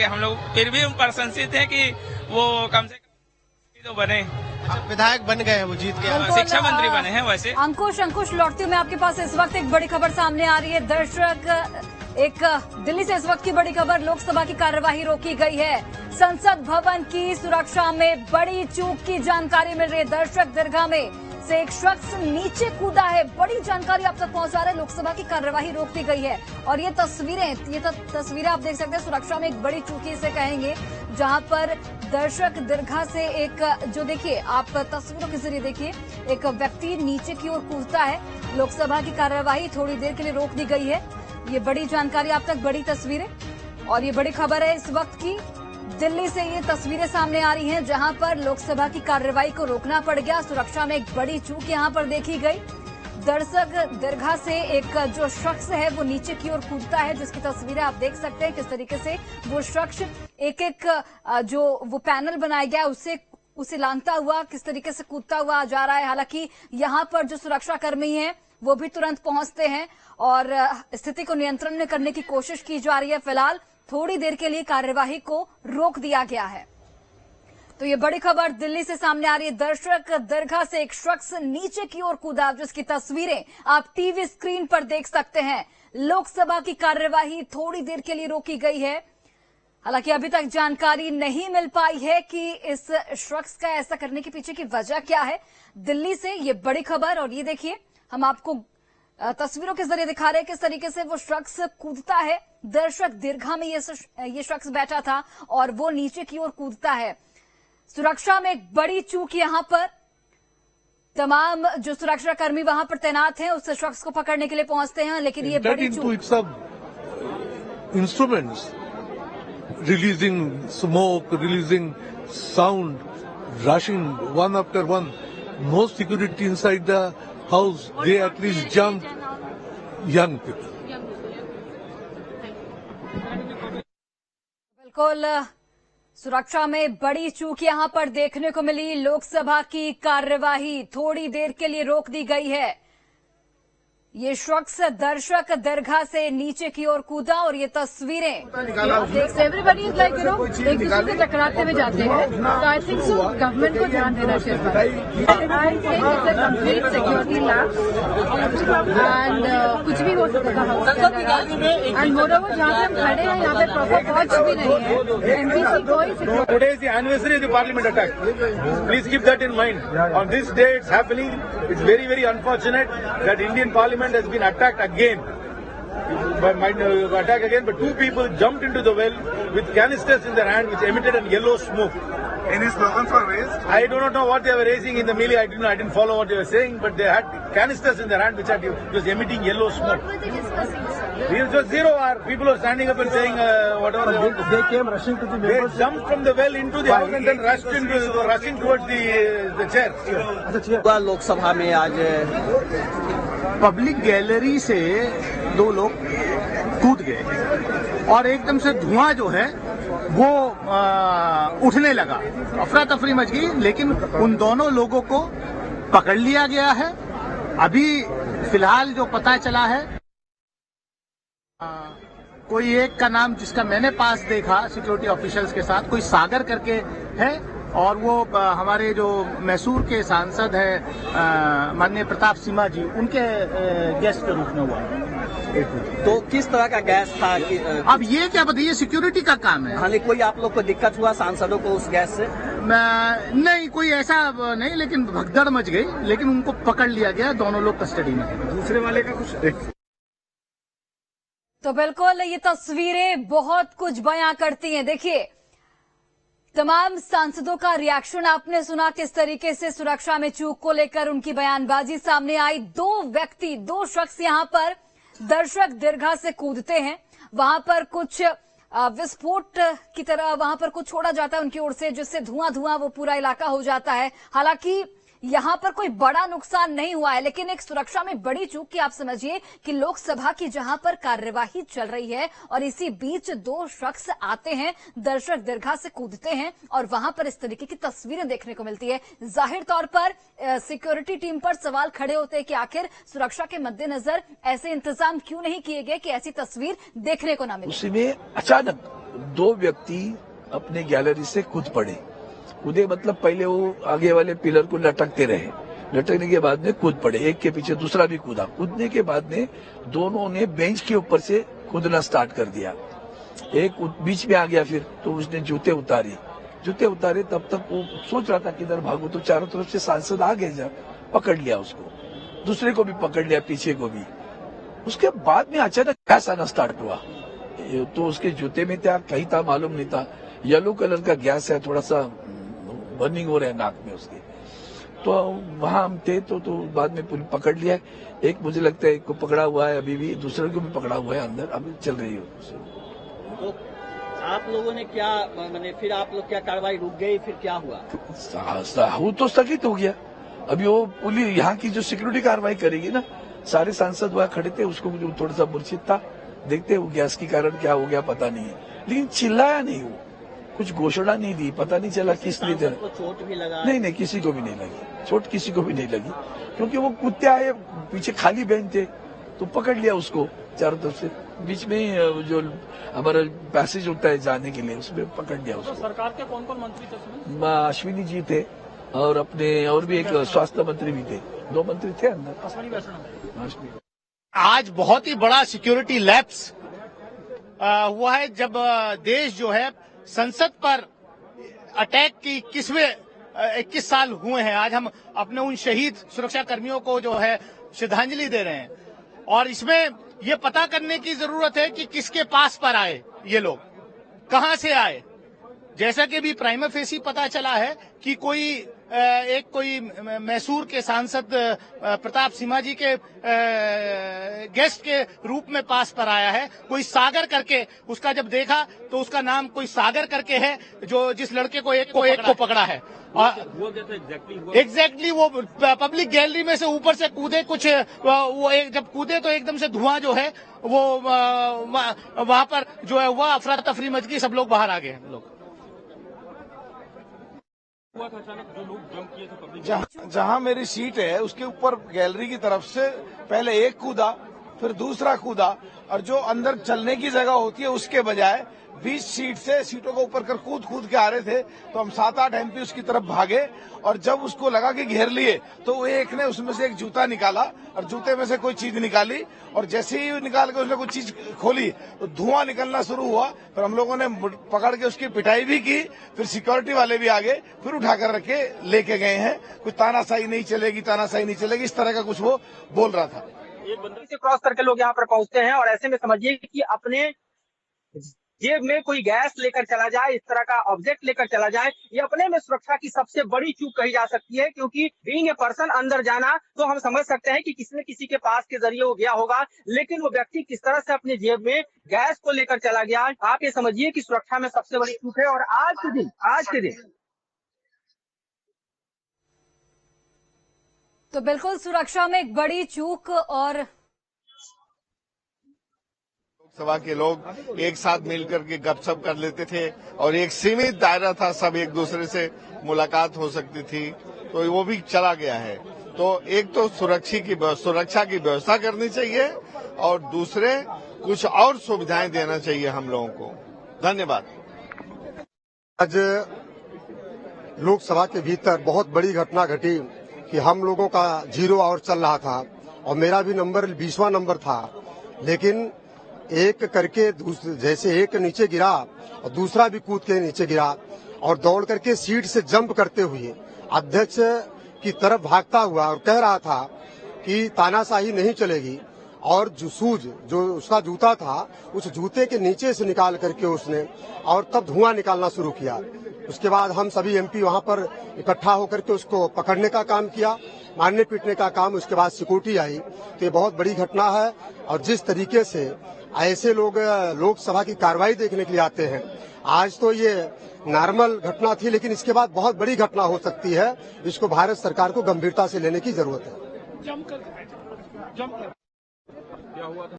हम लोग फिर भी प्रशंसित हैं कि वो कम से कम तो बने। विधायक बन गए हैं, वो जीत के शिक्षा मंत्री बने हैं। वैसे अंकुश लौटती हूँ मैं आपके पास। इस वक्त एक बड़ी खबर सामने आ रही है दर्शक, एक दिल्ली से इस वक्त की बड़ी खबर, लोकसभा की कार्यवाही रोकी गई है। संसद भवन की सुरक्षा में बड़ी चूक की जानकारी मिल रही है। दर्शक, दीर्घा में से एक शख्स नीचे कूदा है, बड़ी जानकारी आप तक पहुंचा रहे हैं। लोकसभा की कार्यवाही रोक दी गई है और ये तस्वीरें आप देख सकते हैं। सुरक्षा में एक बड़ी चूकी इसे कहेंगे, जहां पर दर्शक, दीर्घा से एक, जो देखिए आप तस्वीरों के जरिए देखिए, एक व्यक्ति नीचे की ओर कूदता है। लोकसभा की कार्यवाही थोड़ी देर के लिए रोक दी गई है। ये बड़ी जानकारी आप तक, बड़ी तस्वीरें और ये बड़ी खबर है इस वक्त की। दिल्ली से ये तस्वीरें सामने आ रही हैं, जहां पर लोकसभा की कार्रवाई को रोकना पड़ गया। सुरक्षा में एक बड़ी चूक यहां पर देखी गई। दर्शक, दीर्घा से एक जो शख्स है वो नीचे की ओर कूदता है, जिसकी तस्वीरें आप देख सकते हैं किस तरीके से वो शख्स एक जो वो पैनल बनाया गया उसे लांघता हुआ किस तरीके से कूदता हुआ जा रहा है। हालांकि यहां पर जो सुरक्षा कर्मी हैं वो भी तुरंत पहुंचते हैं और स्थिति को नियंत्रण में करने की कोशिश की जा रही है। फिलहाल थोड़ी देर के लिए कार्यवाही को रोक दिया गया है। तो ये बड़ी खबर दिल्ली से सामने आ रही है। दर्शक, दीर्घा से एक शख्स नीचे की ओर कूदा, जिसकी तस्वीरें आप टीवी स्क्रीन पर देख सकते हैं। लोकसभा की कार्यवाही थोड़ी देर के लिए रोकी गई है। हालांकि अभी तक जानकारी नहीं मिल पाई है कि इस शख्स का ऐसा करने के पीछे की वजह क्या है। दिल्ली से ये बड़ी खबर, और ये देखिए हम आपको तस्वीरों के जरिए दिखा रहे हैं किस तरीके से वो शख्स कूदता है। दर्शक, दीर्घा में ये शख्स बैठा था और वो नीचे की ओर कूदता है। सुरक्षा में एक बड़ी चूक यहां पर। तमाम जो सुरक्षा कर्मी वहां पर तैनात हैं उस शख्स को पकड़ने के लिए पहुंचते हैं, लेकिन ये बड़ी चूक। Instruments releasing smoke, releasing sound, rushing one after one, no security inside the house, they at least jump young people. बिल्कुल, सुरक्षा में बड़ी चूक यहां पर देखने को मिली। लोकसभा की कार्यवाही थोड़ी देर के लिए रोक दी गई है। ये शख्स दर्शक, दीर्घा से नीचे की ओर कूदा और ये तस्वीरें एवरीबडी इज लाइक एक दूसरे से टकराते हुए जाते हैं। तो आई थिंक सो गवर्नमेंट को ध्यान देना चाहिए। कंप्लीट सिक्योरिटी लैब एंड कुछ भी हो सकता है। एंड मोरओवर जहाँ पे हम खड़े हैं यहाँ पे प्रॉपर वॉच भी नहीं है। एमपीसी कोई Today is the anniversary of the parliament attack. Please keep that in mind. On this day it's happening. It's very, very unfortunate that Indian Parliament has been attacked again. But two people jumped into the well with canisters in their hand, which emitted a yellow smoke. Any slogans were raised? I do not know what they were raising in the melee. I didn't follow what they were saying, but they had canisters in their hand, which was emitting yellow smoke. What were they discussing, sir? It was zero hour. People were standing up and saying whatever they want. They came rushing to the members. They jumped from the well into the house and then rushing towards the chair. Lok Sabha में आज public gallery से दो लोग कूद गए और एकदम से धुआं जो है वो उठने लगा, अफरा तफरी मच गई, लेकिन उन दोनों लोगों को पकड़ लिया गया है। अभी फिलहाल जो पता चला है, कोई एक का नाम जिसका मैंने पास देखा सिक्योरिटी ऑफिशियल्स के साथ, कोई सागर करके है और वो हमारे जो मैसूर के सांसद हैं माननीय प्रताप सिम्हा जी, उनके गेस्ट के रूप में हुआ। तो किस तरह का गैस था कि अब ये क्या बताइए, सिक्योरिटी का काम है। हालांकि कोई आप लोग को दिक्कत हुआ सांसदों को उस गैस से? नहीं, कोई ऐसा नहीं, लेकिन भगदड़ मच गई, लेकिन उनको पकड़ लिया गया। दोनों लोग कस्टडी में। दूसरे वाले का कुछ तो बिल्कुल ये तस्वीरें बहुत कुछ बयां करती हैं। देखिए, तमाम सांसदों का रिएक्शन आपने सुना, किस तरीके से सुरक्षा में चूक को लेकर उनकी बयानबाजी सामने आई। दो शख्स यहां पर दर्शक, दीर्घा से कूदते हैं, वहां पर कुछ विस्फोट की तरह वहां पर कुछ छोड़ा जाता है उनकी ओर से, जिससे धुआं वो पूरा इलाका हो जाता है। हालांकि यहाँ पर कोई बड़ा नुकसान नहीं हुआ है, लेकिन एक सुरक्षा में बड़ी चूक की आप समझिए कि लोकसभा की जहां पर कार्यवाही चल रही है और इसी बीच दो शख्स आते हैं, दर्शक दीर्घा से कूदते हैं और वहां पर इस तरीके की तस्वीरें देखने को मिलती है। जाहिर तौर पर सिक्योरिटी टीम पर सवाल खड़े होते हैं कि आखिर सुरक्षा के मद्देनजर ऐसे इंतजाम क्यों नहीं किए गए कि ऐसी तस्वीर देखने को ना मिले। उसमें अचानक दो व्यक्ति अपने गैलरी से कूद पड़े। कूदे मतलब पहले वो आगे वाले पिलर को लटकते रहे, लटकने के बाद में कूद पड़े, एक के पीछे दूसरा भी कूदा। कूदने के बाद में दोनों ने बेंच के ऊपर से कूदना स्टार्ट कर दिया। एक बीच में आ गया, फिर तो उसने जूते उतारे। तब तक वो सोच रहा था किधर भागो, तो चारों तरफ से सांसद आ गए, जब पकड़ लिया उसको, दूसरे को भी पकड़ लिया, पीछे को भी। उसके बाद में अचानक गैस आना स्टार्ट हुआ, तो उसके जूते में था, कहीं था मालूम नहीं था। येलो कलर का गैस है, थोड़ा सा बर्निंग हो रहा है नाक में उसके। तो वहां हम थे तो बाद में पुलिस पकड़ लिया। एक मुझे लगता है एक को पकड़ा हुआ है, अभी भी दूसरे को भी पकड़ा हुआ है, अंदर अभी चल रही है। तो आप लोगों ने क्या मैंने फिर आप लोग क्या कार्रवाई रुक गई, फिर क्या हुआ? वो तो स्थगित हो गया। अभी वो पुलिस यहाँ की जो सिक्योरिटी कार्रवाई करेगी ना, सारे सांसद वहाँ खड़े थे, उसको जो थोड़ा सा मूर्छित था, देखते वो गैस के कारण क्या हो गया पता नहीं है, लेकिन चिल्लाया नहीं, वो कुछ घोषणा नहीं दी, पता नहीं चला किसने दिया। चोट भी लगा? नहीं, किसी को भी नहीं लगी चोट, किसी को भी नहीं लगी, क्योंकि वो कूदते आए, पीछे खाली बेंच थे तो पकड़ लिया उसको चारों तरफ से। बीच में जो हमारा पैसेज होता है जाने के लिए, उसमें पकड़ लिया उसको। तो सरकार के कौन कौन मंत्री थे? अश्विनी जी थे और अपने और भी एक स्वास्थ्य मंत्री भी थे, 2 मंत्री थे अंदर। आज बहुत ही बड़ा सिक्योरिटी लैप्स हुआ है, जब देश जो है संसद पर अटैक की 21 साल हुए हैं। आज हम अपने उन शहीद सुरक्षा कर्मियों को जो है श्रद्धांजलि दे रहे हैं, और इसमें ये पता करने की जरूरत है कि किसके पास पर आए ये लोग, कहां से आए। जैसा कि भी प्राइमा फेसी पता चला है कि कोई मैसूर के सांसद प्रताप सिम्हा जी के गेस्ट के रूप में पास पर आया है। कोई सागर करके, उसका जब देखा तो उसका नाम कोई सागर करके है, जो जिस लड़के को एक को पकड़ा है। एग्जैक्टली वो पब्लिक गैलरी में से ऊपर से कूदे, जब कूदे तो एकदम से धुआं जो है वो वहां पर जो है वह अफरा तफरी मच गई, सब लोग बाहर आ गए। लोग जहां मेरी सीट है उसके ऊपर गैलरी की तरफ से पहले एक कूदा, फिर दूसरा कूदा, और जो अंदर चलने की जगह होती है उसके बजाय 20 सीट से सीटों को ऊपर कर कूद के आ रहे थे। तो हम 7-8 MP उसकी तरफ भागे, और जब उसको लगा कि घेर लिए तो एक ने उसमें से एक जूता निकाला और जूते में से कोई चीज निकाली, और जैसे ही निकाल के उसने कोई चीज खोली तो धुआं निकलना शुरू हुआ। फिर हम लोगों ने पकड़ के उसकी पिटाई भी की, फिर सिक्योरिटी वाले भी आ गए, फिर उठाकर रखे लेके गए हैं। कुछ तानाशाही नहीं चलेगी, इस तरह का कुछ वो बोल रहा था। एक बंदर से क्रॉस करके लोग यहाँ पर पहुंचते हैं, और ऐसे में समझिए कि अपने जेब में कोई गैस लेकर चला जाए, इस तरह का ऑब्जेक्ट लेकर चला जाए, ये अपने में सुरक्षा की सबसे बड़ी चूक कही जा सकती है। क्योंकि बीइंग ए पर्सन अंदर जाना तो हम समझ सकते हैं कि किसी न किसी के पास के जरिए वो गया होगा, लेकिन वो व्यक्ति किस तरह से अपने जेब में गैस को लेकर चला गया, आप ये समझिए कि सुरक्षा में सबसे बड़ी चूक है। और आज के दिन तो बिल्कुल सुरक्षा में एक बड़ी चूक। और लोकसभा के लोग एक साथ मिलकर के गपशप कर लेते थे, और एक सीमित दायरा था, सब एक दूसरे से मुलाकात हो सकती थी, तो वो भी चला गया है। तो एक तो सुरक्षा की व्यवस्था करनी चाहिए, और दूसरे कुछ और सुविधाएं देना चाहिए हम लोगों को। धन्यवाद। आज लोकसभा के भीतर बहुत बड़ी घटना घटी कि हम लोगों का 0 आवर चल रहा था, और मेरा भी नंबर 20वां नंबर था, लेकिन एक करके जैसे एक नीचे गिरा और दूसरा भी कूद के नीचे गिरा, और दौड़ करके सीट से जंप करते हुए अध्यक्ष की तरफ भागता हुआ और कह रहा था कि तानाशाही नहीं चलेगी, और जो उसका जूता था उस जूते के नीचे से निकाल करके उसने, और तब धुआं निकालना शुरू किया। उसके बाद हम सभी MP वहां पर इकट्ठा होकर के उसको पकड़ने का काम किया, मारने पीटने का काम। उसके बाद सिक्योरिटी आई। तो ये बहुत बड़ी घटना है, और जिस तरीके से ऐसे लोग लोकसभा की कार्रवाई देखने के लिए आते हैं। आज तो ये नॉर्मल घटना थी, लेकिन इसके बाद बहुत बड़ी घटना हो सकती है। इसको भारत सरकार को गंभीरता से लेने की जरूरत है।